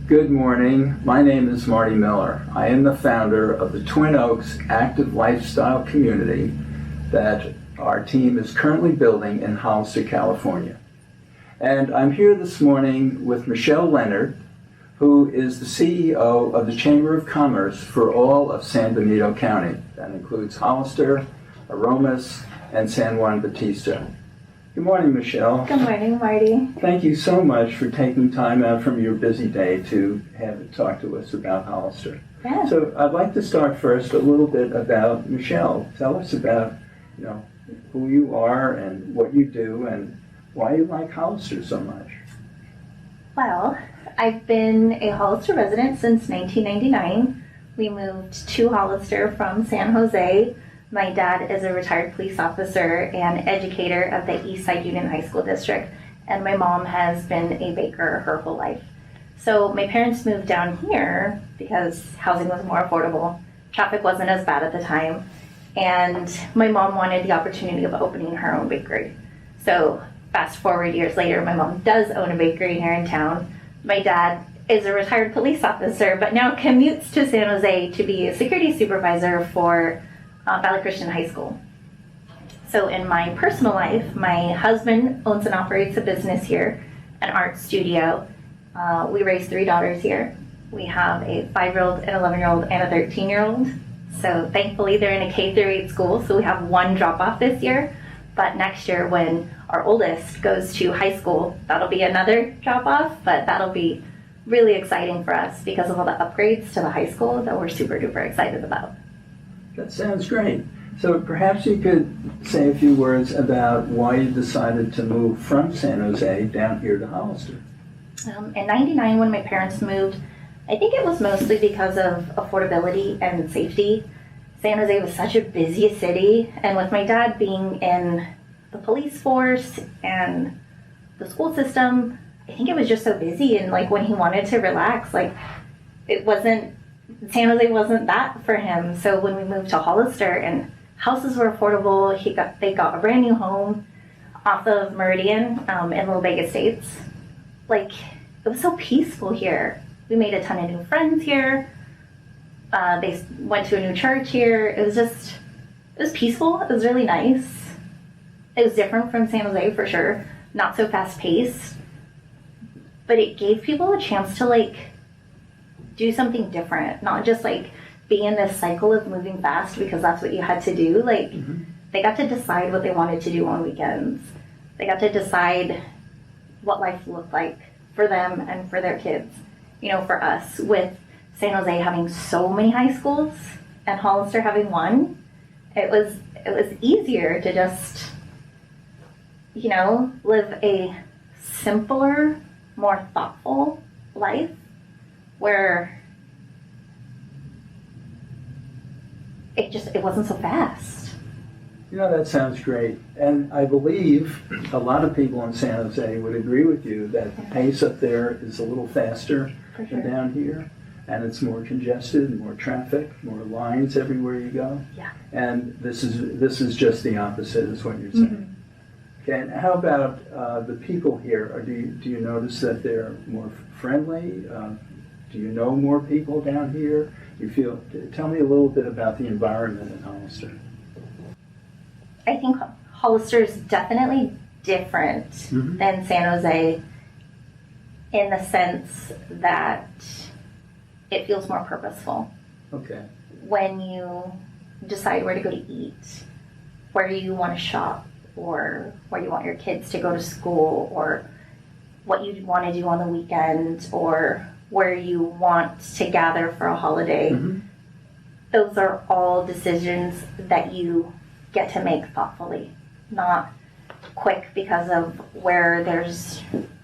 Good morning. My name is Marty Miller. I am the founder of the Twin Oaks Active Lifestyle Community that our team is currently building in Hollister, California. And I'm here this morning with Michelle Leonard, who is the CEO of the Chamber of Commerce for all of San Benito County. That includes Hollister, Aromas, and San Juan Bautista. Good morning, Michelle. Good morning, Marty. Thank you so much for taking time out from your busy day to talk to us about Hollister. Yeah. So I'd like to start first a little bit about Michelle. Tell us about, who you are and what you do and why you like Hollister so much. Well, I've been a Hollister resident since 1999. We moved to Hollister from San Jose. My dad is a retired police officer and educator of the Eastside Union High School District, and my mom has been a baker her whole life. So my parents moved down here because housing was more affordable, traffic wasn't as bad at the time, and my mom wanted the opportunity of opening her own bakery. So fast forward years later, my mom does own a bakery here in town. My dad is a retired police officer, but now commutes to San Jose to be a security supervisor for Valley Christian High School. So in my personal life, my husband owns and operates a business here, an art studio. We raise 3 daughters here. We have a 5-year-old, an 11-year-old, and a 13-year-old. So thankfully they're in a K-8 school, so we have 1 drop-off this year. But next year when our oldest goes to high school, that'll be another drop-off, but that'll be really exciting for us because of all the upgrades to the high school that we're super duper excited about. That sounds great. So perhaps you could say a few words about why you decided to move from San Jose down here to Hollister. In '99, when my parents moved, I think it was mostly because of affordability and safety. San Jose was such a busy city, and with my dad being in the police force and the school system, I think it was just so busy, and when he wanted to relax, San Jose wasn't that for him. So when we moved to Hollister and houses were affordable, they got a brand new home off of Meridian in Little Bay Estates. It was so peaceful here. We made a ton of new friends here. They went to a new church here. It was peaceful. It was really nice. It was different from San Jose for sure. Not so fast paced, but it gave people a chance to do something different, not just be in this cycle of moving fast because that's what you had to do. They got to decide what they wanted to do on weekends. They got to decide what life looked like for them and for their kids. For us, with San Jose having so many high schools and Hollister having 1, it was easier to just, live a simpler, more thoughtful life where it wasn't so fast. That sounds great. And I believe a lot of people in San Jose would agree with you that the pace up there is a little faster than down here. And it's more congested, more traffic, more lines everywhere you go. Yeah. And this is just the opposite, is what you're saying. Mm-hmm. Okay. And how about the people here? Do you notice that they're more friendly? Do you know more people down here? Tell me a little bit about the environment in Hollister. I think Hollister is definitely different than San Jose in the sense that it feels more purposeful. Okay. When you decide where to go to eat, where you want to shop, or where you want your kids to go to school, or what you want to do on the weekend, or where you want to gather for a holiday. Mm-hmm. Those are all decisions that you get to make thoughtfully, not quick because of where there's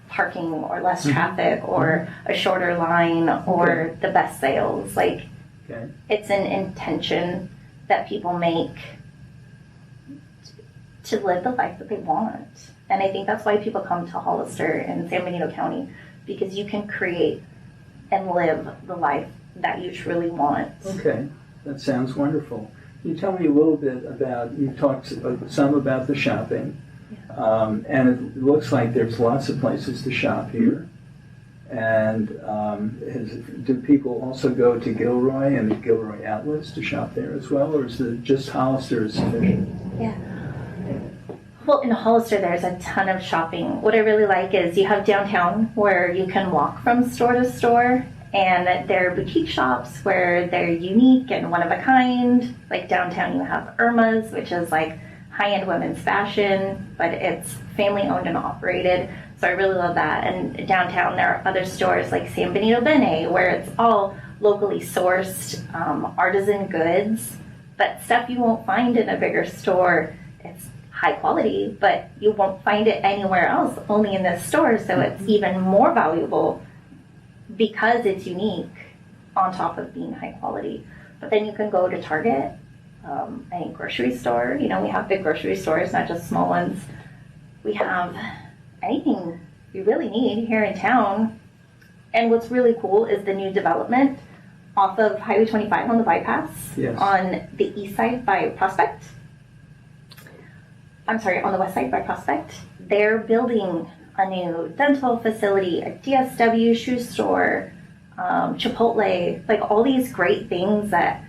parking or less traffic or a shorter line or the best sales. It's an intention that people make to live the life that they want. And I think that's why people come to Hollister and San Benito County, because you can create and live the life that you truly want. Okay, that sounds wonderful. Can you tell me a little bit about, you talked some about the shopping, and it looks like there's lots of places to shop here. And do people also go to Gilroy and the Gilroy outlets to shop there as well, or is it just Hollister is sufficient? Yeah. Well, in Hollister, there's a ton of shopping. What I really like is you have downtown where you can walk from store to store, and there are boutique shops where they're unique and one of a kind. Like downtown, you have Irma's, which is like high-end women's fashion, but it's family owned and operated. So I really love that. And downtown, there are other stores like San Benito Bene, where it's all locally sourced artisan goods, but stuff you won't find in a bigger store. It's high quality, but you won't find it anywhere else, only in this store. So it's even more valuable because it's unique on top of being high quality. But then you can go to Target, any grocery store. You know, we have big grocery stores, not just small ones. We have anything you really need here in town. And what's really cool is the new development off of Highway 25 on the bypass. Yes. On the east side by Prospect. I'm sorry, on the west side by Prospect. They're building a new dental facility, a DSW shoe store, Chipotle, like all these great things that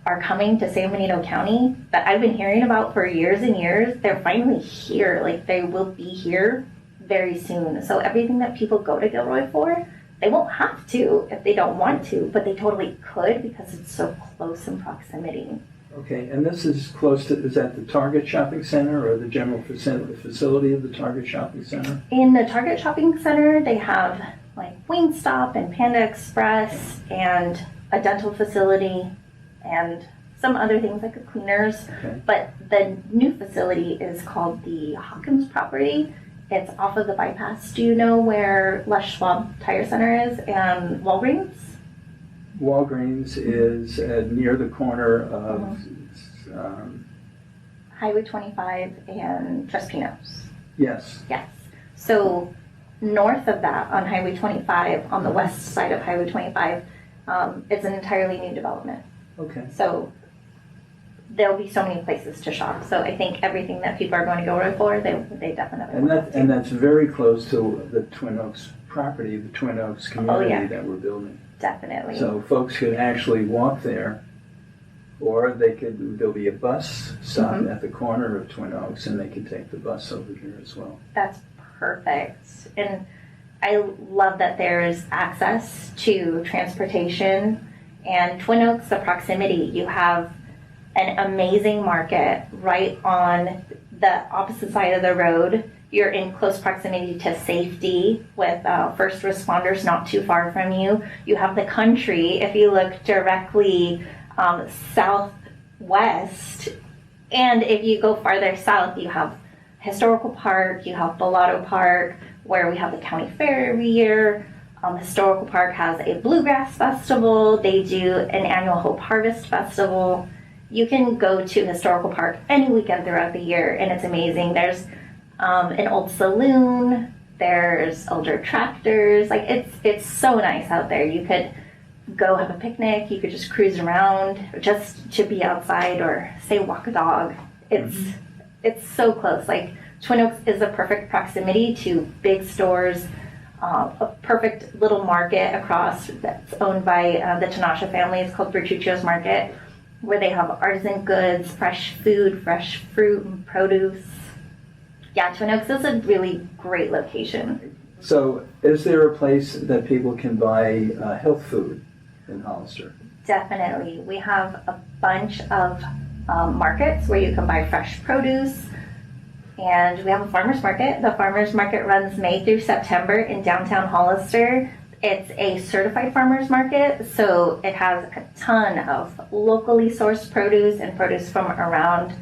are coming to San Benito County that I've been hearing about for years and years. They're finally here. Like they will be here very soon. So everything that people go to Gilroy for, they won't have to if they don't want to, but they totally could because it's so close in proximity. Okay, and this is close to, is that the Target Shopping Center or the general facility of the Target Shopping Center? In the Target Shopping Center, they have like Wingstop and Panda Express and a dental facility and some other things like a cleaners. Okay. But the new facility is called the Hawkins property. It's off of the bypass. Do you know where Les Schwab Tire Center is and Walgreens? Walgreens is near the corner of Highway 25 and Trespinos. yes. Yes. So north of that on Highway 25, on the west side of Highway 25, it's an entirely new development. Okay. So there'll be so many places to shop. So I think everything that people are going to go for, they definitely want to. And that's very close to the Twin Oaks property, the Twin Oaks community that we're building. Definitely. So folks could actually walk there, or there'll be a bus stop at the corner of Twin Oaks, and they can take the bus over here as well. That's perfect. And I love that there's access to transportation and Twin Oaks, the proximity. You have an amazing market right on the opposite side of the road. You're in close proximity to safety with first responders not too far from you. You have the country. If you look directly southwest, and if you go farther south, you have Historical Park, you have Bellotto Park, where we have the county fair every year. Historical Park has a bluegrass festival. They do an annual Hope Harvest Festival. You can go to Historical Park any weekend throughout the year, and it's amazing. There's an old saloon. There's older tractors. Like it's so nice out there. You could go have a picnic. You could just cruise around, just to be outside, or say walk a dog. It's so close. Like Twin Oaks is a perfect proximity to big stores. A perfect little market across that's owned by the Tanasha family. It's called Bertuccio's Market, where they have artisan goods, fresh food, fresh fruit and produce. Yeah, Twin Oaks is a really great location. So is there a place that people can buy health food in Hollister? Definitely. We have a bunch of markets where you can buy fresh produce. And we have a farmer's market. The farmer's market runs May through September in downtown Hollister. It's a certified farmer's market, so it has a ton of locally sourced produce and produce from around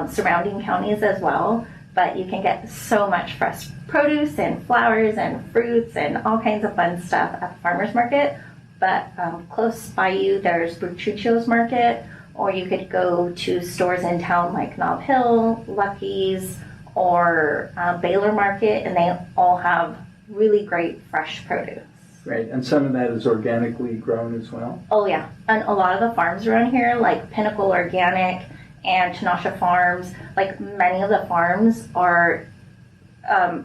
surrounding counties as well. But you can get so much fresh produce and flowers and fruits and all kinds of fun stuff at the farmer's market. But close by you, there's Bertuccio's Market, or you could go to stores in town like Nob Hill, Lucky's, or Baylor Market, and they all have really great fresh produce. Great, and some of that is organically grown as well? Oh yeah, and a lot of the farms around here, like Pinnacle Organic and Tanasha Farms, like many of the farms are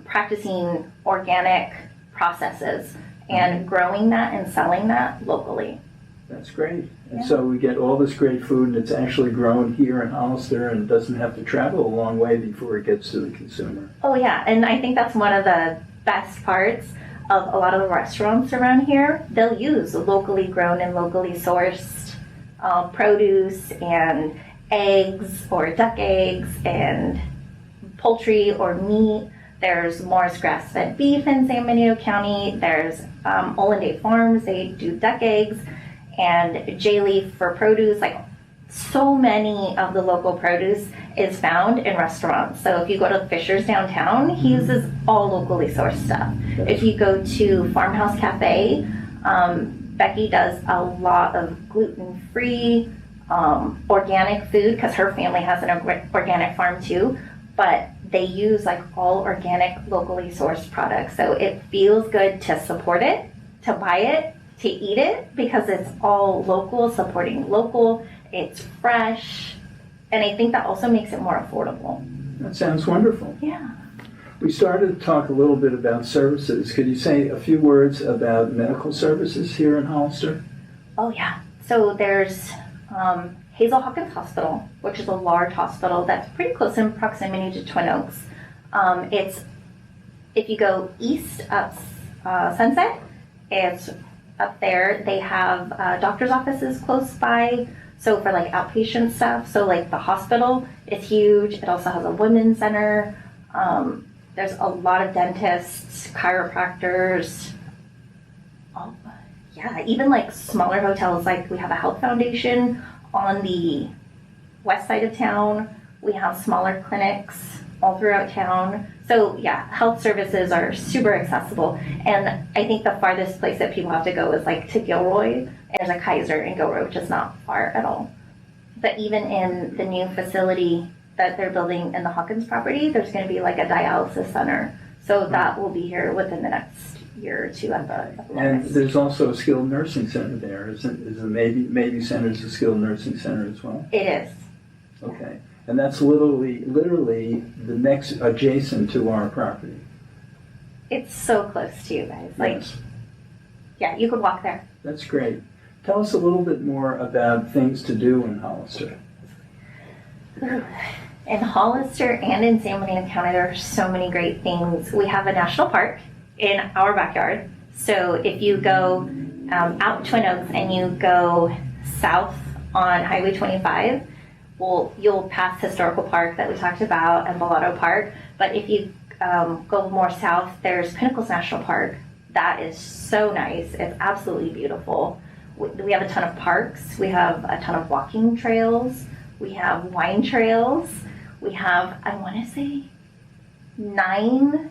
practicing organic processes and growing that and selling that locally. That's great. And Yeah. so we get all this great food and it's actually grown here in Hollister and doesn't have to travel a long way before it gets to the consumer. Oh yeah, and I think that's one of the best parts of a lot of the restaurants around here. They'll use locally grown and locally sourced produce and eggs or duck eggs and poultry or meat. There's Morris grass-fed beef in San Benito County. There's Olenday Farms, they do duck eggs, and J-Leaf for produce. Like, so many of the local produce is found in restaurants. So if you go to Fisher's downtown, he uses all locally sourced stuff. If you go to Farmhouse Cafe, Becky does a lot of gluten-free, organic food, because her family has an organic farm too, but they use like all organic, locally sourced products. So it feels good to support it, to buy it, to eat it, because it's all local, supporting local, it's fresh, and I think that also makes it more affordable. That sounds wonderful. Yeah. We started to talk a little bit about services. Could you say a few words about medical services here in Hollister? Oh yeah. So there's Hazel Hawkins Hospital, which is a large hospital that's pretty close in proximity to Twin Oaks. It's, if you go east up Sunset, it's up there. They have doctor's offices close by. So for like outpatient stuff, so like the hospital is huge. It also has a women's center. There's a lot of dentists, chiropractors. Oh, yeah, even like smaller hotels. Like we have a health foundation on the west side of town. We have smaller clinics all throughout town. So yeah, health services are super accessible. And I think the farthest place that people have to go is like to Gilroy. And there's a Kaiser in Gilroy, which is not far at all. But even in the new facility that they're building in the Hawkins property, there's going to be like a dialysis center. So that will be here within the next year or two at the And longest. there's also a skilled nursing center there. Is the Maybe Center's a skilled nursing center as well? It is. Okay. And that's literally the next adjacent to our property. It's so close to you guys. Like, Yes. yeah, you could walk there. That's great. Tell us a little bit more about things to do in Hollister. In Hollister and in San Benito County, there are so many great things. We have a national park in our backyard. So if you go out Twin Oaks and you go south on Highway 25, well, you'll pass Historical Park that we talked about and Mulatto Park. But if you go more south, there's Pinnacles National Park. That is so nice. It's absolutely beautiful. We have a ton of parks. We have a ton of walking trails. We have wine trails. We have, I want to say, 9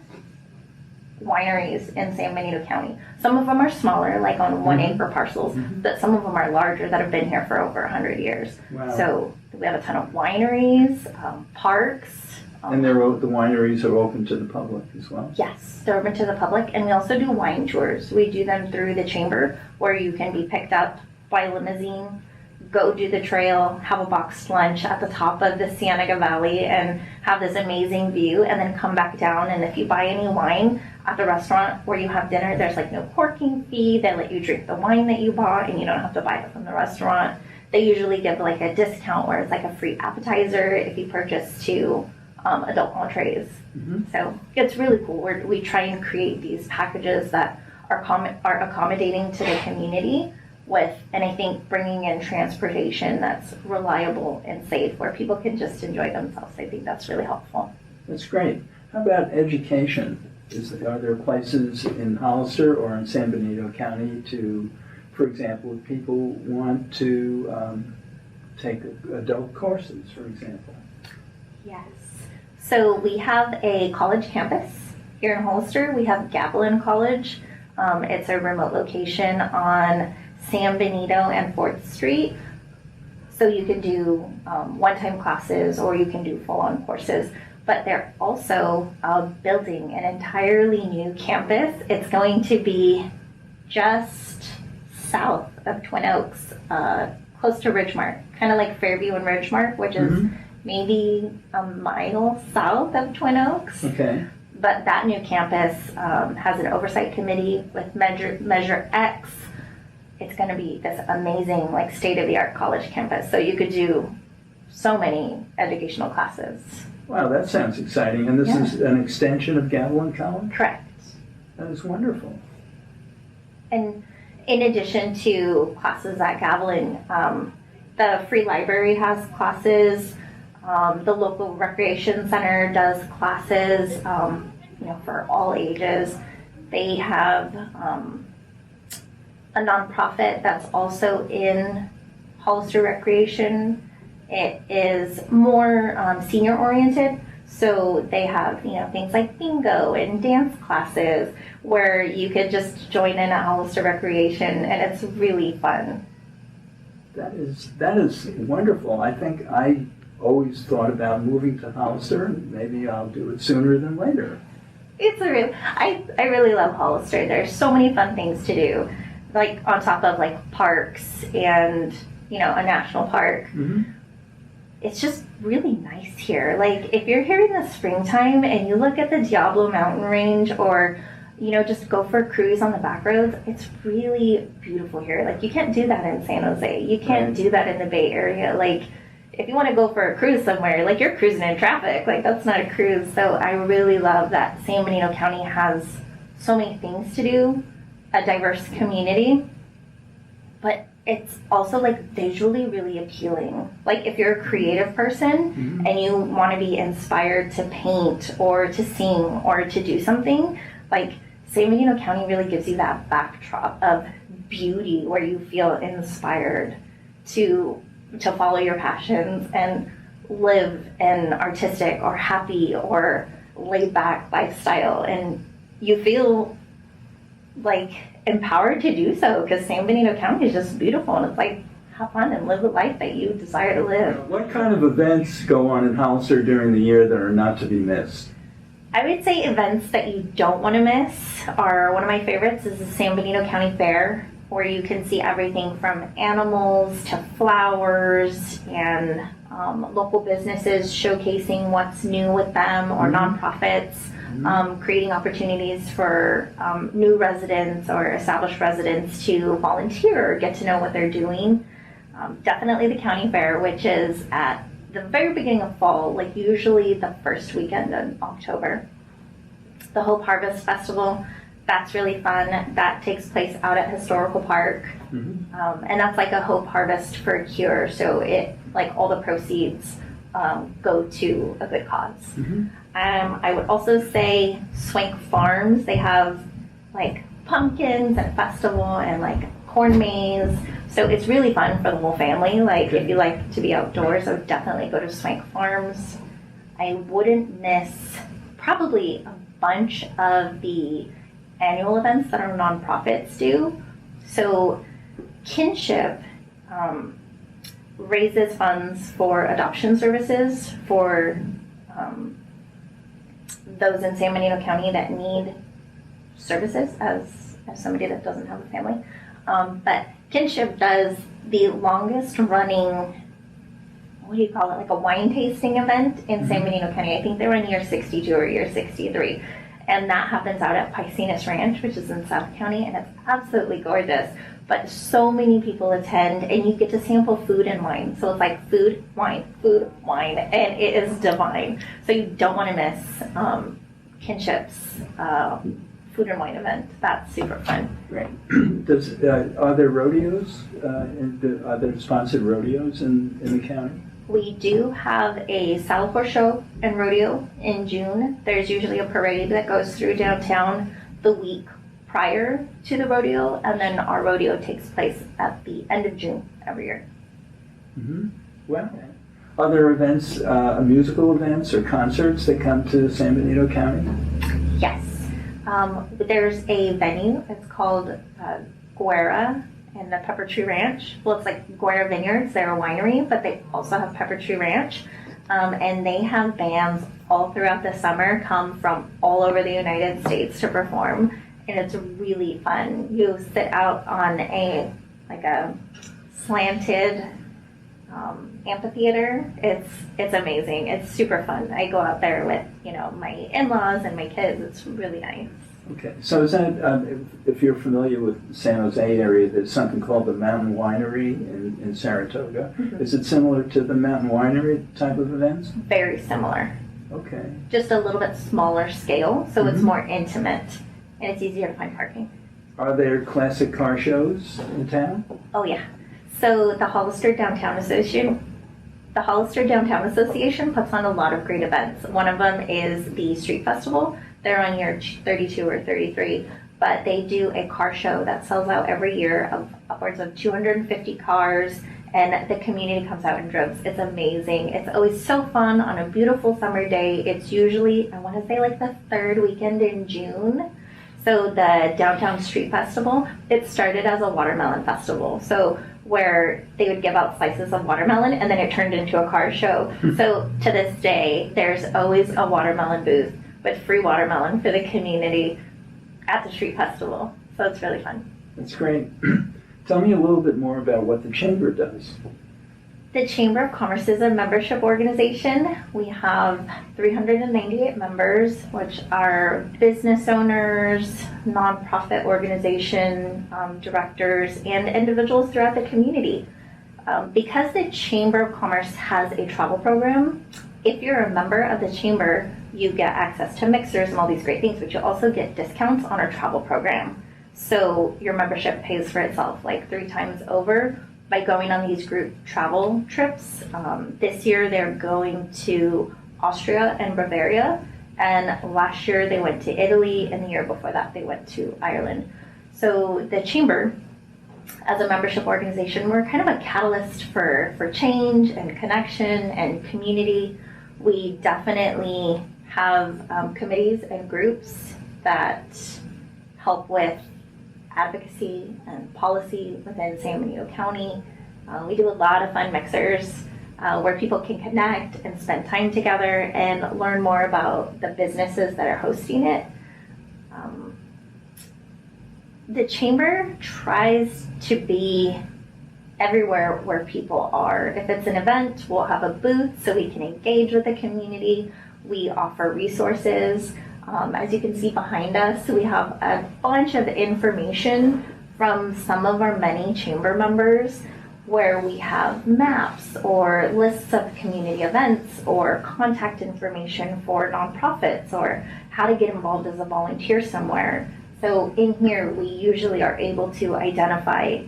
wineries in San Benito County. Some of them are smaller, like on 1 acre parcels, but some of them are larger that have been here for over 100 years. Wow. So we have a ton of wineries, parks. And the wineries are open to the public as well? Yes, they're open to the public, and we also do wine tours. We do them through the chamber, where you can be picked up by limousine, go do the trail, have a boxed lunch at the top of the Cienega Valley, and have this amazing view, and then come back down. And if you buy any wine at the restaurant where you have dinner, there's like no corking fee. They let you drink the wine that you bought, and you don't have to buy it from the restaurant. They usually give like a discount where it's like a free appetizer if you purchase 2 adult entrees. So it's really cool. We try and create these packages that are accommodating to the community with, and I think bringing in transportation that's reliable and safe where people can just enjoy themselves. I think that's really helpful. That's great. How about education? Are there places in Hollister or in San Benito County to, for example, if people want to take adult courses, for example? Yes. So we have a college campus here in Hollister. We have Gavilan College. It's a remote location on San Benito and 4th Street. So you can do one-time classes or you can do full-on courses. But they're also building an entirely new campus. It's going to be just south of Twin Oaks, close to Ridgemark, kind of like Fairview and Ridgemark, which is maybe a mile south of Twin Oaks. Okay. But that new campus has an oversight committee with Measure X. It's going to be this amazing, like, state-of-the-art college campus. So you could do so many educational classes. Wow, that sounds exciting. And this is an extension of Gavilan College? Correct. That is wonderful. And in addition to classes at Gavilan, the free library has classes. The local recreation center does classes, for all ages. They have a nonprofit that's also in Hollister Recreation. It is more senior oriented, so they have things like bingo and dance classes where you could just join in at Hollister Recreation, and it's really fun. That is wonderful. I think I always thought about moving to Hollister, and maybe I'll do it sooner than later. I really love Hollister. There's so many fun things to do, like on top of like parks and a national park. Mm-hmm. It's just really nice here. Like if you're here in the springtime and you look at the Diablo Mountain Range, or just go for a cruise on the back roads, it's really beautiful here. Like you can't do that in San Jose. You can't do that in the Bay Area. Like if you want to go for a cruise somewhere, like you're cruising in traffic, like that's not a cruise. So I really love that San Benito County has so many things to do, a diverse community, but it's also like visually really appealing. Like if you're a creative person and you want to be inspired to paint or to sing or to do something, like San Benito County really gives you that backdrop of beauty where you feel inspired to follow your passions and live an artistic or happy or laid back lifestyle. And you feel like empowered to do so because San Benito County is just beautiful, and it's like have fun and live the life that you desire to live. What kind of events go on in Hollister during the year that are not to be missed? I would say events that you don't want to miss are, one of my favorites is the San Benito County Fair, where you can see everything from animals to flowers and local businesses showcasing what's new with them, or nonprofits creating opportunities for new residents or established residents to volunteer or get to know what they're doing. Definitely the county fair, which is at the very beginning of fall, like usually the first weekend in October. The Hope Harvest Festival, that's really fun. That takes place out at Historical Park. And that's like a hope harvest for a cure. So it, like all the proceeds go to a good cause. I would also say Swank Farms, they have like pumpkins and a festival and like corn maze. So it's really fun for the whole family. Like if you like to be outdoors, I would definitely go to Swank Farms. I wouldn't miss probably a bunch of the annual events that our nonprofits do. So Kinship raises funds for adoption services for those in San Benito County that need services as somebody that doesn't have a family. But Kinship does the longest running, what do you call it, like a wine tasting event in San Benito County. I think they were in year 62 or year 63. And that happens out at Piscinas Ranch, which is in South County, and it's absolutely gorgeous. But so many people attend, and you get to sample food and wine. So it's like food, wine, and it is divine. So you don't want to miss Kinship's food and wine event. That's super fun. Great. Are there rodeos? Are there sponsored rodeos in the county? We do have a saddle horse show and rodeo in June. There's usually a parade that goes through downtown the week prior to the rodeo, and then our rodeo takes place at the end of June every year. Well, are there events, musical events or concerts that come to San Benito County? Yes. There's a venue. It's called Guerra in the Pepper Tree Ranch. Well, it's like Guerra Vineyards. They're a winery, but they also have Pepper Tree Ranch. And they have bands all throughout the summer come from all over the United States to perform. And it's really fun. You sit out on a slanted amphitheater. It's amazing. It's super fun. I go out there with my in-laws and my kids. It's really nice. Okay, so is that, if you're familiar with San Jose area, there's something called the Mountain Winery in Saratoga. Mm-hmm. Is it similar to the Mountain Winery type of events? Very similar. Okay. Just a little bit smaller scale, so it's more intimate and it's easier to find parking. Are there classic car shows in town? Oh yeah. So the Hollister Downtown Association puts on a lot of great events. One of them is the Street Festival. They're on year 32 or 33, but they do a car show that sells out every year of upwards of 250 cars, and the community comes out in droves. It's amazing. It's always so fun on a beautiful summer day. It's usually, I want to say, like the third weekend in June. So the Downtown Street Festival, it started as a watermelon festival. So where they would give out slices of watermelon and then it turned into a car show. So to this day, there's always a watermelon booth with free watermelon for the community at the street festival. So it's really fun. That's great. Tell me a little bit more about what the Chamber does. The Chamber of Commerce is a membership organization. We have 398 members, which are business owners, nonprofit organization directors, and individuals throughout the community. Because the Chamber of Commerce has a travel program, if you're a member of the Chamber, you get access to mixers and all these great things, but you also get discounts on our travel program. So your membership pays for itself like 3 times over by going on these group travel trips. This year they're going to Austria and Bavaria, and last year they went to Italy, and the year before that they went to Ireland. So the Chamber, as a membership organization, we're kind of a catalyst for change and connection and community. We definitely have committees and groups that help with advocacy and policy within San Benito County. We do a lot of fun mixers where people can connect and spend time together and learn more about the businesses that are hosting it. The Chamber tries to be everywhere where people are. If it's an event, we'll have a booth so we can engage with the community. We offer resources. As you can see behind us, we have a bunch of information from some of our many Chamber members where we have maps or lists of community events or contact information for nonprofits or how to get involved as a volunteer somewhere. So in here, we usually are able to identify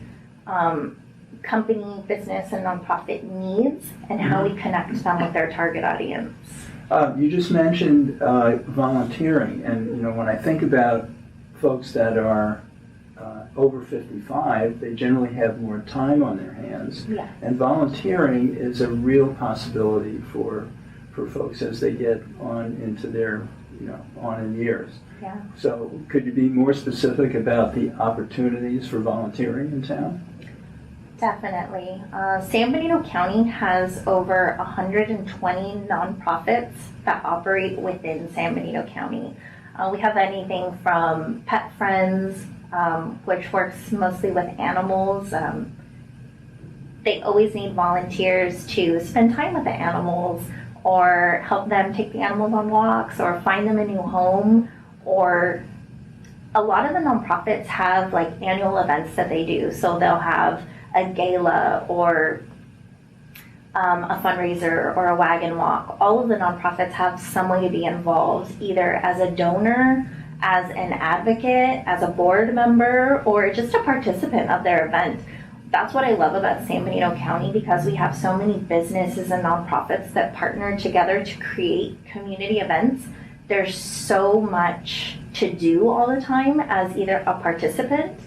company, business, and nonprofit needs and how we connect them with their target audience. You just mentioned volunteering, and when I think about folks that are over 55, they generally have more time on their hands, Yeah. and volunteering is a real possibility for folks as they get on into their on in years. Yeah. So could you be more specific about the opportunities for volunteering in town? Definitely. San Benito County has over 120 nonprofits that operate within San Benito County. We have anything from Pet Friends, which works mostly with animals. They always need volunteers to spend time with the animals or help them take the animals on walks or find them a new home. Or a lot of the nonprofits have like annual events that they do. So they'll have a gala or a fundraiser or a wagon walk. All of the nonprofits have some way to be involved, either as a donor, as an advocate, as a board member, or just a participant of their event. That's what I love about San Benito County, because we have so many businesses and nonprofits that partner together to create community events. There's so much to do all the time as either a participant,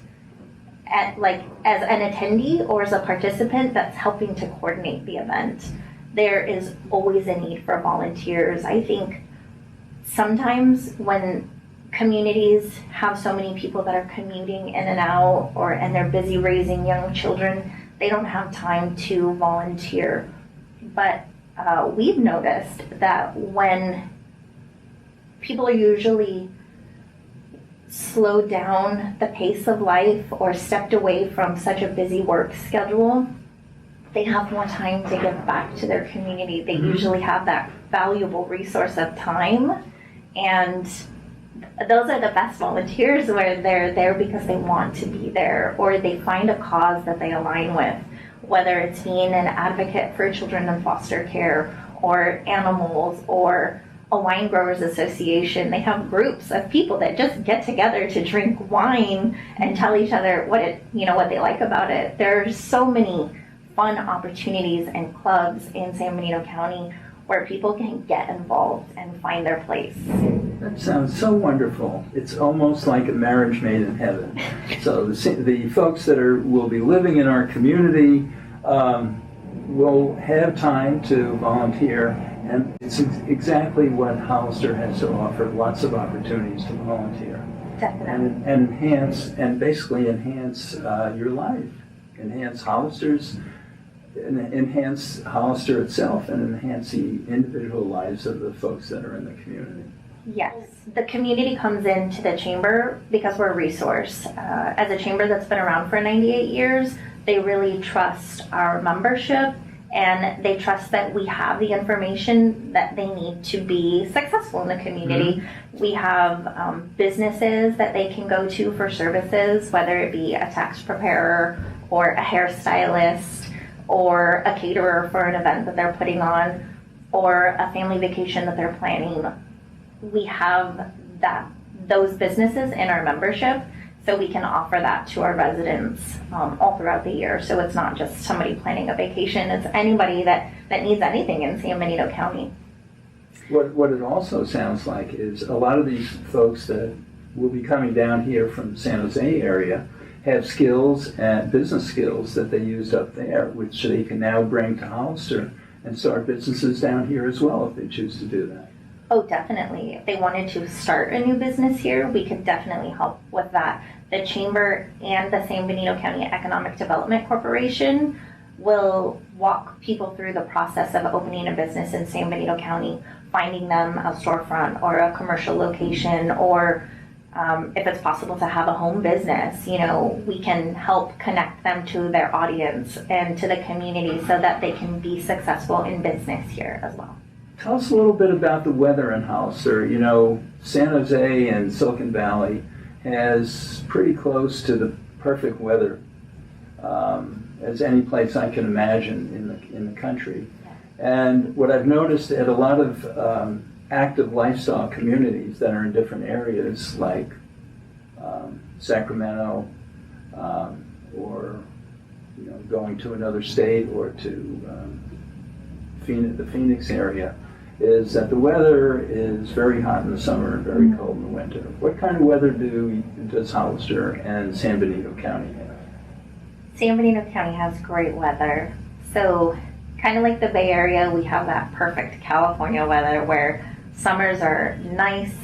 as an attendee, or as a participant that's helping to coordinate the event. There is always a need for volunteers. I think sometimes when communities have so many people that are commuting in and out, and they're busy raising young children, they don't have time to volunteer. But we've noticed that when people are usually slowed down the pace of life or stepped away from such a busy work schedule, they have more time to give back to their community. They usually have that valuable resource of time, and those are the best volunteers, where they're there because they want to be there, or they find a cause that they align with, whether it's being an advocate for children in foster care or animals or a wine growers association. They have groups of people that just get together to drink wine and tell each other what they like about it. There's so many fun opportunities and clubs in San Benito County where people can get involved and find their place. That sounds so wonderful. It's almost like a marriage made in heaven. So the folks that will be living in our community will have time to volunteer, and it's exactly what Hollister has to offer, lots of opportunities to volunteer. Definitely. And basically enhance your life, enhance Hollister itself, and enhance the individual lives of the folks that are in the community. Yes, the community comes into the chamber because we're a resource. As a chamber that's been around for 98 years, they really trust our membership, and they trust that we have the information that they need to be successful in the community. Mm-hmm. We have businesses that they can go to for services, whether it be a tax preparer or a hairstylist or a caterer for an event that they're putting on, or a family vacation that they're planning. We have those businesses in our membership, so we can offer that to our residents all throughout the year. So it's not just somebody planning a vacation, it's anybody that needs anything in San Benito County. What it also sounds like is a lot of these folks that will be coming down here from the San Jose area have skills and business skills that they used up there, which they can now bring to Hollister and start businesses down here as well if they choose to do that. Oh, definitely. If they wanted to start a new business here, we could definitely help with that. The Chamber and the San Benito County Economic Development Corporation will walk people through the process of opening a business in San Benito County, finding them a storefront or a commercial location, or if it's possible to have a home business, we can help connect them to their audience and to the community so that they can be successful in business here as well. Tell us a little bit about the weather in Hollister. San Jose and Silicon Valley has pretty close to the perfect weather as any place I can imagine in the country. And what I've noticed at a lot of active lifestyle communities that are in different areas, like Sacramento, or going to another state, or to the Phoenix area, is that the weather is very hot in the summer and very cold in the winter. What kind of weather does Hollister and San Benito County have? San Benito County has great weather. So kind of like the Bay Area, we have that perfect California weather where summers are nice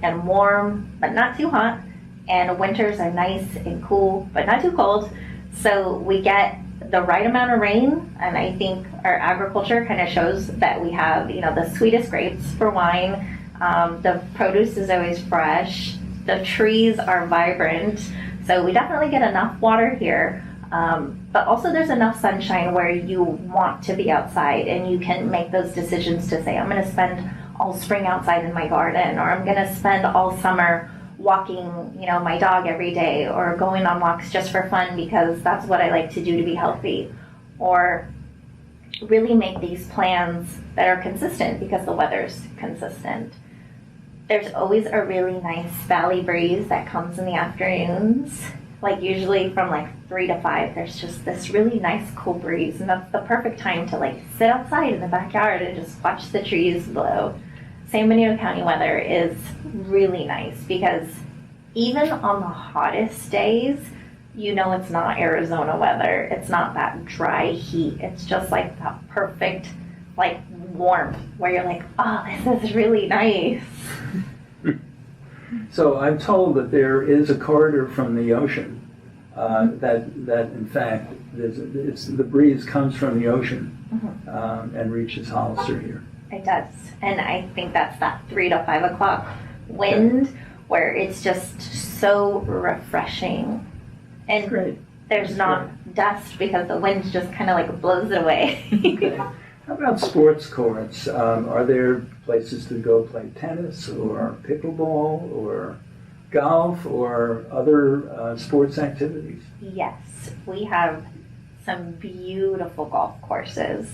and warm, but not too hot, and winters are nice and cool, but not too cold. So we get the right amount of rain, and I think our agriculture kind of shows that we have, the sweetest grapes for wine. The produce is always fresh. The trees are vibrant. So we definitely get enough water here. But also there's enough sunshine where you want to be outside, and you can make those decisions to say, I'm going to spend all spring outside in my garden, or I'm going to spend all summer walking, my dog every day, or going on walks just for fun because that's what I like to do to be healthy, or really make these plans that are consistent because the weather's consistent. There's always a really nice valley breeze that comes in the afternoons, like usually from 3 to 5, there's just this really nice cool breeze, and that's the perfect time to sit outside in the backyard and just watch the trees blow. San Benito County weather is really nice because even on the hottest days, it's not Arizona weather. It's not that dry heat. It's just that perfect, warmth where you're like, oh, this is really nice. So I'm told that there is a corridor from the ocean that in fact the breeze comes from the ocean and reaches Hollister here. It does, and I think that's that 3 to 5 o'clock wind where it's just so refreshing. And great. There's not dust because the wind just kind of like blows it away. Okay. How about sports courts? Are there places to go play tennis or pickleball or golf or other sports activities? Yes, we have some beautiful golf courses.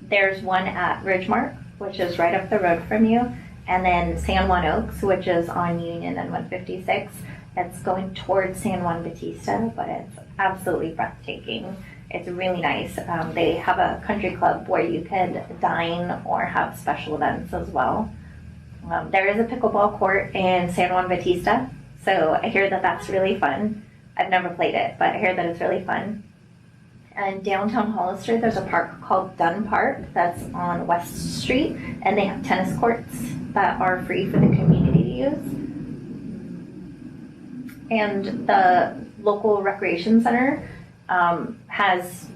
There's one at Ridgemark, which is right up the road from you, and then San Juan Oaks, which is on Union and 156. It's going towards San Juan Bautista, but it's absolutely breathtaking. It's really nice. They have a country club where you could dine or have special events as well. There is a pickleball court in San Juan Bautista, so I hear that that's really fun. I've never played it, but I hear that it's really fun. And downtown Hollister, there's a park called Dunn Park that's on West Street, and they have tennis courts that are free for the community to use. And the local recreation center has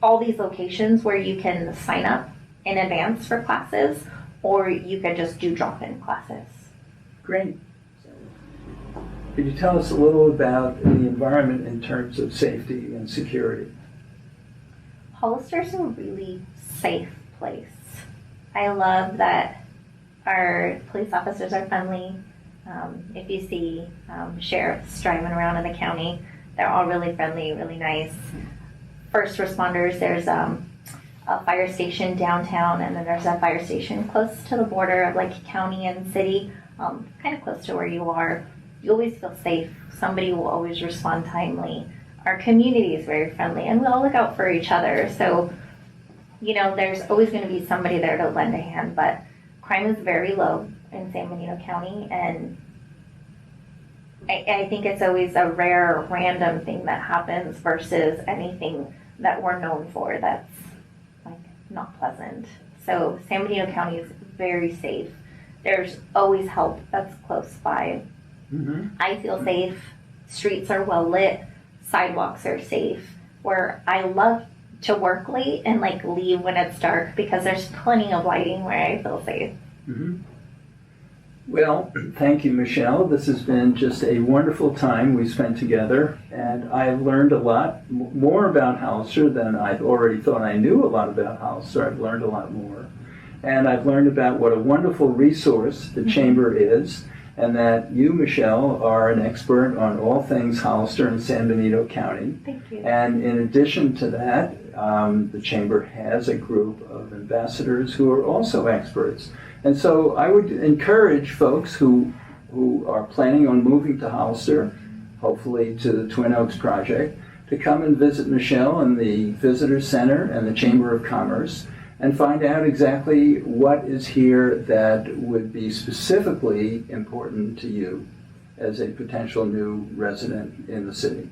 all these locations where you can sign up in advance for classes, or you can just do drop-in classes. Great. Could you tell us a little about the environment in terms of safety and security? Hollister's a really safe place. I love that our police officers are friendly. If you see sheriffs driving around in the county, they're all really friendly, really nice. First responders, there's a fire station downtown, and then there's a fire station close to the border of like county and city, kind of close to where you are. You always feel safe. Somebody will always respond timely. Our community is very friendly, and we all look out for each other. So, you know, there's always going to be somebody there to lend a hand, but crime is very low in San Benito County, and I think it's always a rare, random thing that happens versus anything that we're known for that's like not pleasant. So San Benito County is very safe. There's always help that's close by. Mm-hmm. I feel safe. Streets are well lit. Sidewalks are safe. Where I love to work late and like leave when it's dark because there's plenty of lighting where I feel safe. Mm-hmm. Well, thank you, Michelle. This has been just a wonderful time we spent together, and I've learned a lot more about Hollister than I've already thought I knew a lot about Hollister. I've learned a lot more. And I've learned about what a wonderful resource the Chamber is, and that you, Michelle, are an expert on all things Hollister and San Benito County. Thank you. And in addition to that, the Chamber has a group of ambassadors who are also experts. And so I would encourage folks who are planning on moving to Hollister, hopefully to the Twin Oaks project, to come and visit Michelle in the Visitor Center and the Chamber of Commerce and find out exactly what is here that would be specifically important to you as a potential new resident in the city.